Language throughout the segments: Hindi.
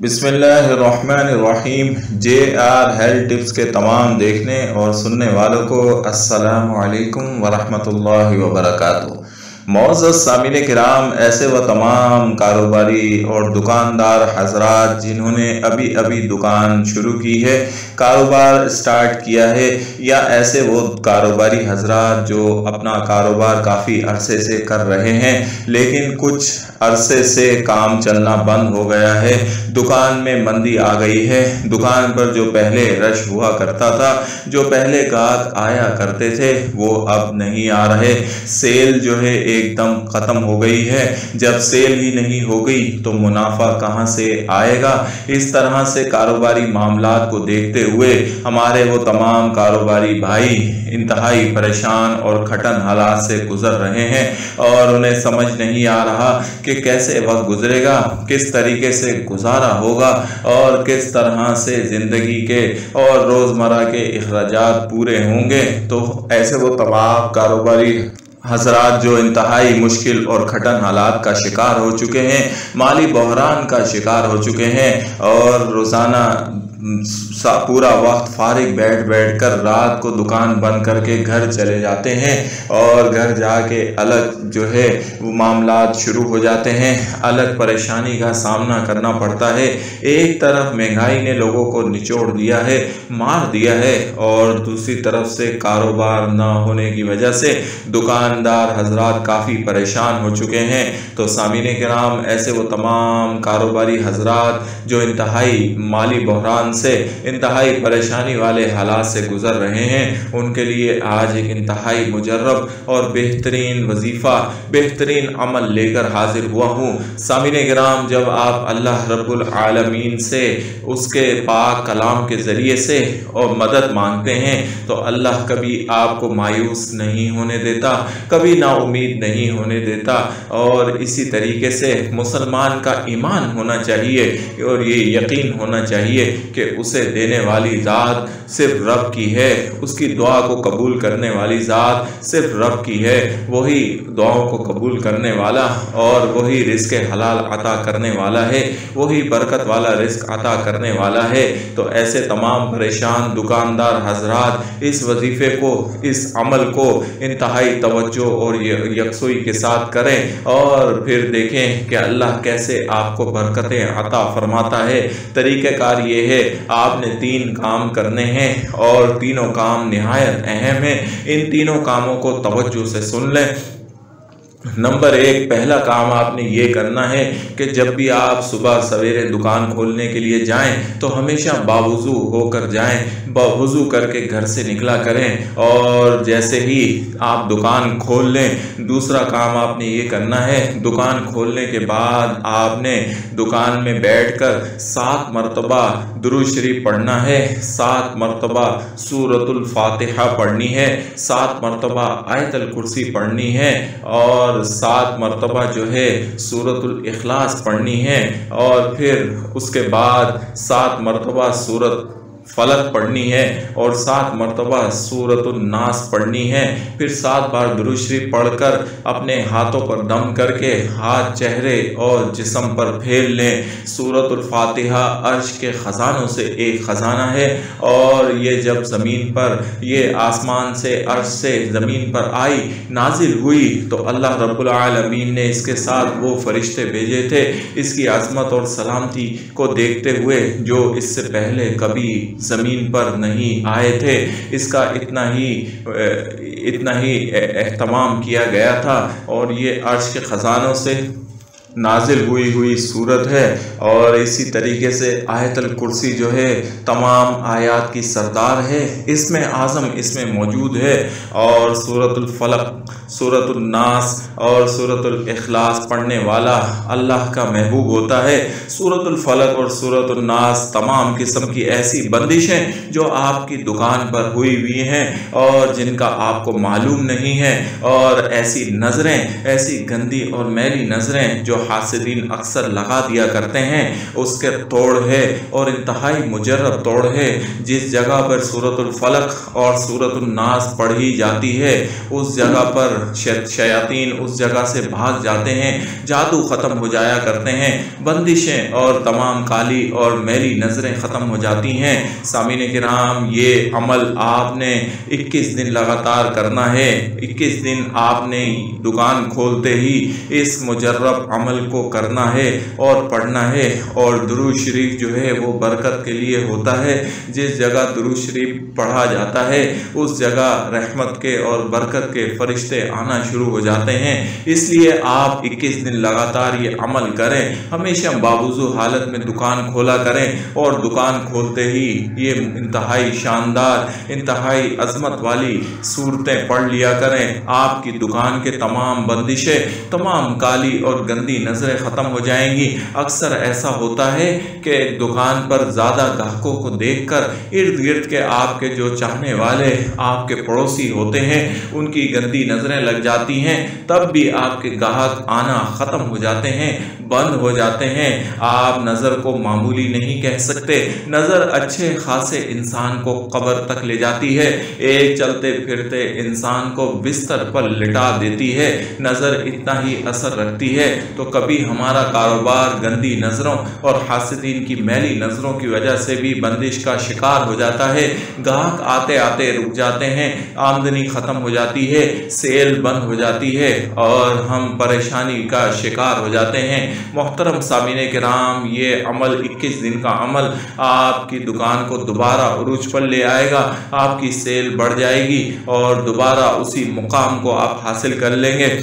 बिस्मिल्लाहिर्रहमानिर्रहीम। JR हेल्थ टिप्स के तमाम देखने और सुनने वालों को अस्सलामु अलैकुम वरहमतुल्लाहि वबरकातुहू। मौअज़्ज़ज़ सामिन किराम, ऐसे व तमाम कारोबारी और दुकानदार हज़रात जिन्होंने अभी अभी दुकान शुरू की है, कारोबार स्टार्ट किया है, या ऐसे वो कारोबारी हज़रात जो अपना कारोबार काफ़ी अरसे से कर रहे हैं लेकिन कुछ अरसे से काम चलना बंद हो गया है, दुकान में मंदी आ गई है। दुकान पर जो पहले रश हुआ करता था, जो पहले गाहक आया करते थे, वो अब नहीं आ रहे। सेल जो है एकदम ख़त्म हो गई है। जब सेल ही नहीं हो गई तो मुनाफा कहाँ से आएगा। इस तरह से कारोबारी मामलात को देखते हुए हमारे वो तमाम कारोबारी भाई इंतहाई परेशान और खटन हालात से गुजर रहे हैं और उन्हें समझ नहीं आ रहा कि कैसे वक्त गुजरेगा, किस तरीके से गुजारा होगा और किस तरह से ज़िंदगी के और रोज़मर्रा के अखराजात पूरे होंगे। तो ऐसे वो तमाम कारोबारी हज़रात जो इंतहाई मुश्किल और खटन हालात का शिकार हो चुके हैं, माली बहरान का शिकार हो चुके हैं और रोज़ाना पूरा वक्त फारिग बैठ बैठ कर रात को दुकान बंद करके घर चले जाते हैं और घर जाके अलग जो है वो मामलात शुरू हो जाते हैं, अलग परेशानी का सामना करना पड़ता है। एक तरफ महंगाई ने लोगों को निचोड़ दिया है, मार दिया है, और दूसरी तरफ से कारोबार ना होने की वजह से दुकानदार हजरात काफ़ी परेशान हो चुके हैं। तो सामीने किराम, ऐसे वो तमाम कारोबारी हजरात जो इंतहाई माली बहरान से, इंतहाई परेशानी वाले हालात से गुजर रहे हैं, उनके लिए आज एक इंतहाई मुजर्रब और बेहतरीन वजीफ़ा, बेहतरीन अमल लेकर हाजिर हुआ हूँ। सामीने किराम, जब आप अल्लाह रब्बुल आलमीन से उसके पाक कलाम के ज़रिए से और मदद मांगते हैं तो अल्लाह कभी आपको मायूस नहीं होने देता, कभी नाउमीद नहीं होने देता। और इसी तरीके से मुसलमान का ईमान होना चाहिए और ये यकीन होना चाहिए कि उसे देने वाली ज़ात सिर्फ रब की है, उसकी दुआ को कबूल करने वाली ज़ात सिर्फ रब की है। वही दुआओं को कबूल करने वाला और वही रिज़्क़ हलाल अता करने वाला है, वही बरकत वाला रिज़्क़ अता करने वाला है। तो ऐसे तमाम परेशान दुकानदार हजरात इस वजीफ़े को, इस अमल को इंतहाई तवज्जो और यकसुई के साथ करें और फिर देखें कि अल्लाह कैसे आपको बरकतें अता फरमाता है। तरीक़ेकार ये है, आपने 3 काम करने हैं और तीनों काम निहायत अहम हैं। इन तीनों कामों को तवज्जो से सुन लें। नंबर 1, पहला काम आपने ये करना है कि जब भी आप सुबह सवेरे दुकान खोलने के लिए जाएं तो हमेशा बावुज़ू होकर जाएं, बावुज़ू करके घर से निकला करें और जैसे ही आप दुकान खोल लें। दूसरा काम आपने ये करना है, दुकान खोलने के बाद आपने दुकान में बैठकर 7 मरतबा दुरूद शरीफ पढ़ना है, 7 मरतबा सूरतुल फातिहा पढ़नी है, 7 मरतबा आयतुल कुर्सी पढ़नी है और 7 मरतबा जो है सूरतुल इखलास पढ़नी है और फिर उसके बाद 7 मरतबा सूरत फलक पढ़नी है और 7 मरतबा सूरतुन नास पढ़नी है। फिर 7 बार दुरूद शरीफ पढ़कर अपने हाथों पर दम करके हाथ चेहरे और जिस्म पर फेर लें। सूरतुल फातिहा अर्श के ख़जानों से एक ख़जाना है और ये जब ज़मीन पर, ये आसमान से, अर्श से ज़मीन पर आई, नाजिल हुई तो अल्लाह रब्बुल आलमीन ने इसके साथ वो फरिश्ते भेजे थे इसकी अज़मत और सलामती को देखते हुए जो इससे पहले कभी ज़मीन पर नहीं आए थे। इसका इतना ही एहतमाम किया गया था और ये अर्श के ख़जानों से नाजिल हुई सूरत है। और इसी तरीके से आयतुल कुर्सी जो है तमाम आयात की सरदार है, इसमें आज़म इसमें मौजूद है। और सूरतुल फलक, सूरतुल नास और सूरतुल इखलास पढ़ने वाला अल्लाह का महबूब होता है। सूरतुल फलक और सूरतुल नास तमाम किस्म की ऐसी बंदिशें जो आपकी दुकान पर हुई हैं और जिनका आपको मालूम नहीं है, और ऐसी नज़रें, ऐसी गंदी और मैली नज़रें जो हासिदीन अक्सर लगा दिया करते हैं उसके तोड़ है और इंतहाई मुजर्रब तोड़ है। जिस जगह पर सूरतुल फलक और सूरतुल नास पढ़ी जाती है उस जगह पर शयातीन उस जगह से भाग जाते हैं, जादू ख़त्म हो जाया करते हैं, बंदिशें और तमाम काली और मैली नज़रें ख़त्म हो जाती हैं। सामीन किराम, ये अमल आपने 21 दिन लगातार करना है। 21 दिन आपने दुकान खोलते ही इस मुजर्रब अमल को करना है और पढ़ना है। और दुरूद शरीफ जो है वो बरकत के लिए होता है। जिस जगह दुरूद शरीफ पढ़ा जाता है उस जगह रहमत के और बरकत के फरिश्ते आना शुरू हो जाते हैं। इसलिए आप 21 दिन लगातार ये अमल करें, हमेशा बावजू हालत में दुकान खोला करें और दुकान खोलते ही ये इंतहाई शानदार, इंतहाई अजमत वाली सूरतें पढ़ लिया करें। आपकी दुकान के तमाम बंदिशें, तमाम काली और गंदी नज़रें ख़त्म हो जाएंगी। अक्सर ऐसा होता है कि दुकान पर ज़्यादा ग्राहकों को देखकर इर्द गिर्द के आपके जो चाहने वाले आपके पड़ोसी होते हैं उनकी गंदी नज़रें लग जाती हैं, तब भी आपके ग्राहक आना ख़त्म हो जाते हैं, बंद हो जाते हैं। आप नज़र को मामूली नहीं कह सकते। नज़र अच्छे खासे इंसान को कब्र तक ले जाती है, एक चलते फिरते इंसान को बिस्तर पर लिटा देती है। नज़र इतना ही असर रखती है। तो कभी हमारा कारोबार गंदी नज़रों और हासिदीन की मैली नज़रों की वजह से भी बंदिश का शिकार हो जाता है। ग्राहक आते आते रुक जाते हैं, आमदनी ख़त्म हो जाती है, सेल बंद हो जाती है और हम परेशानी का शिकार हो जाते हैं। मोहतरम सामीने किराम, ये अमल 21 दिन का अमल आपकी दुकान को दोबारा उरूज पर ले आएगा। आपकी सेल बढ़ जाएगी और दोबारा उसी मुकाम को आप हासिल कर लेंगे,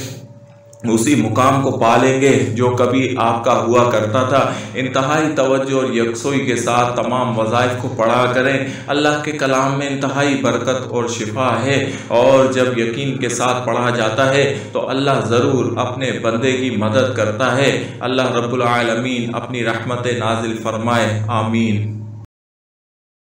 उसी मुकाम को पा लेंगे जो कभी आपका हुआ करता था। इंतहाई तवज्जो और यकसोई के साथ तमाम वज़ाइफ को पढ़ा करें। अल्लाह के कलाम में इंतहाई बरकत और शिफा है और जब यकीन के साथ पढ़ा जाता है तो अल्लाह ज़रूर अपने बंदे की मदद करता है। अल्लाह रब्बुल आलमीन अपनी रहमत नाजिल फरमाए। आमीन।